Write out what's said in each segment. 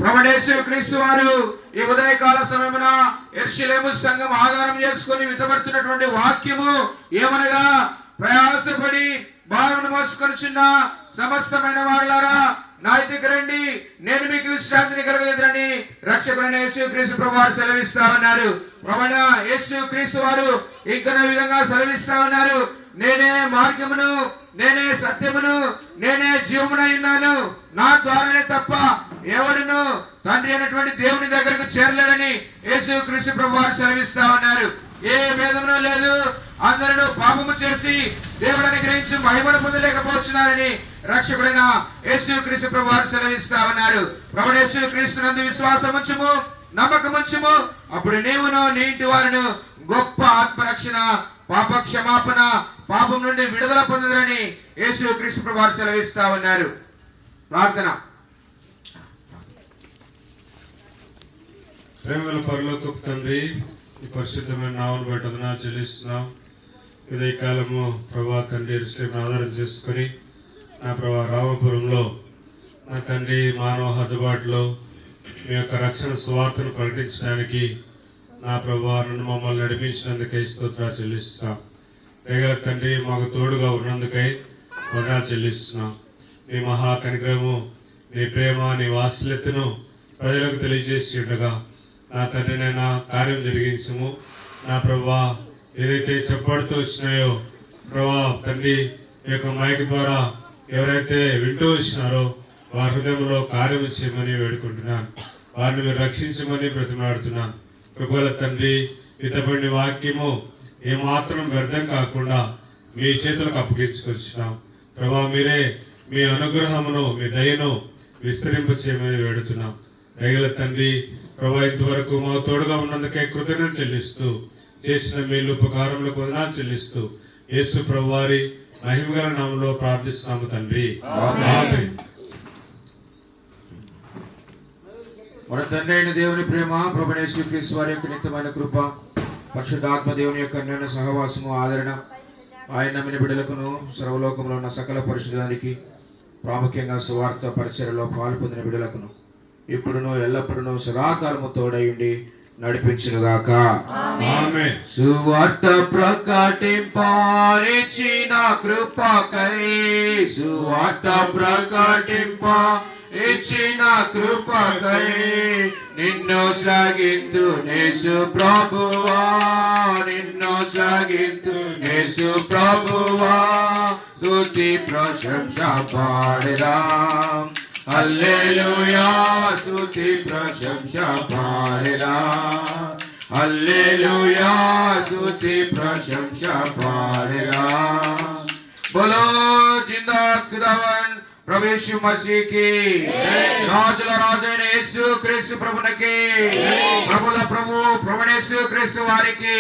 ప్రభువైన యేసుక్రీస్తు వారు ఈ ఉదయకాల సమయమున యెరూషలేము సంఘం ఆధారం చేసుకొని విత్తబడుతున్నటువంటి వాక్యము ఏమనగా, ప్రయాసపడి భారమును మోసుకొనుచున్న సమస్తమైన వాళ్ళారా నా దగ్గరికి రండి, నేను మీకు విశ్రాంతిని కలుగజేయుదునని రక్షకుడైన యేసుక్రీస్తు ప్రభువారు సెలవిస్తా ఉన్నారు. ప్రభువైన యేసుక్రీస్తు వారు ఇంకా విధంగా సెలవిస్తా ఉన్నారు, నేనే మార్గమును, నేనే సత్యమును, నేనే జీవమునై ఉన్నాను. నా ద్వారానే తప్ప ఎవరును తండ్రి అయినటువంటి దేవుని దగ్గరకు చేరలేడని యేసుక్రీస్తు ప్రభువారు సెలవిస్తా ఉన్నారు. ఏ భేదమును లేదు, అందరూ పాపము చేసి దేవుడు అనుగ్రహించి మహిమను పొందలేకపోతున్నారని రక్షకుడైన యేసుక్రీస్తు ప్రభువారు సెలవిస్తా ఉన్నారు. ప్రభువైన యేసుక్రీస్తు నందు విశ్వాసం ఉంచుము, నమ్మకం ఉంచుము, అప్పుడు నీవును నీ ఇంటి వారును గొప్ప ఆత్మరక్షణ, పాప క్షమాపణ, పాపం నుండి విడుదల పొందుదరని యేసుక్రీస్తు ప్రభువారు సెలవిస్తా ఉన్నారు. ప్రార్థన. ప్రేమగల పరలోకపు తండ్రి, ఈ పరిశుద్ధమైన నామమును బట్టి వందనాలు చెల్లిస్తున్నాం. ఇదే కాలము ప్రభా తండ్రి యెరూషలేమును ఆధారం చేసుకొని నా ప్రభా రామపురంలో నా తండ్రి మానవ హద్దుబాటులో మీ యొక్క రక్షణ సువార్తను ప్రకటించడానికి నా ప్రభా నన్ను మమ్మల్ని నడిపించినందుకై స్తోత్రాలు చెల్లిస్తున్నాం. దయగల తండ్రి మాకు తోడుగా ఉన్నందుకై వందనాలు చెల్లిస్తున్నాం. నీ మహా కనికరము, నీ ప్రేమ, నీ వాత్సల్యతను ప్రజలకు తెలియజేసి ఉండగా నా తండ్రి నైనా కార్యం జరిగించము. నా ప్రభా ఏదైతే చెప్పబడుతూ వచ్చినాయో ప్రభా తండ్రి ఈ యొక్క మైక్ ద్వారా ఎవరైతే వింటూ వచ్చినారో వారి హృదయంలో కార్యం చేయమని వేడుకుంటున్నాను. వారిని మీరు రక్షించమని బ్రతిమలాడుతున్నాను. కృపగల తండ్రి, ఇతబడిన వాక్యము ఏమాత్రం వ్యర్థం కాకుండా మీ చేతులకు అప్పగించుకొచ్చినాం. ప్రభా మీరే మీ అనుగ్రహమును, మీ దయను విస్తరింప చేయమని వేడుతున్నాం. దయగల తండ్రి ప్రభా ఇంతవరకు మా తోడుగా ఉన్నందుకే కృతజ్ఞతలు చెల్లిస్తూ, చేసిన మేలు ఉపకారములకు వందనాలు చెల్లిస్తూ యేసు ప్రభువారి మహిమగల నామములో ప్రార్థిస్తున్నాము తండ్రి, ఆమేన్. మన తండ్రి అయిన దేవుని ప్రేమ, ప్రభువైన యేసుక్రీస్తు వారి యొక్క నిత్యమైన కృప, పరిశుద్ధాత్మ దేవుని యొక్క అన్యోన్య సహవాసము, ఆదరణ ఆయన నమ్మిన బిడ్డలకును సర్వలోకంలో ఉన్న సకల పరిశుద్ధానికి, ప్రాముఖ్యంగా సువార్త పరిచర్యలో పాల్పొందిన బిడ్డలకును ఇప్పుడును ఎల్లప్పుడూ సదాకాలము తోడై ఉండి నడిపించునుగాక. ఆమేన్. సువార్త ప్రకటించిన కృపకై, సువార్త ప్రకటించిన కృపకై నిన్ను శ్లాఘింతు యేసు ప్రభువా, నిన్ను శ్లాఘింతు యేసు ప్రభువా, స్తుతి ప్రశంస పాడెదా, హల్లెలూయా, స్తుతి ప్రశంస పాడెదా, హల్లెలూయా, స్తుతి ప్రశంస పాడెదా. బోలో జిందా ఖుదావన్ ప్రభు యీశు మసీహ్ కి, రాజుల రాజైన యేసుక్రీస్తు ప్రభునికి, ప్రభుల ప్రభు ప్రభువైన యేసుక్రీస్తు వారికి,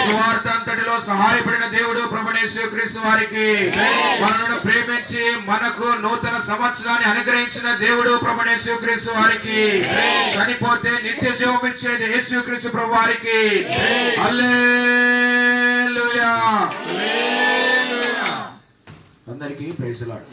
సువార్త అంతటిలో సహాయపడిన దేవుడు ప్రభువైన యేసుక్రీస్తు వారికి, మనను ప్రేమించి మనకు నూతన సంవత్సరాన్ని అనుగ్రహించిన దేవుడు ప్రభువైన యేసుక్రీస్తు వారికి, చనిపోతే నిత్య జీవం ఇచ్చేది యేసుక్రీస్తు ప్రభు వారికి. హల్లెలూయా. అందరికీ ప్రైజ్ ది లార్డ్.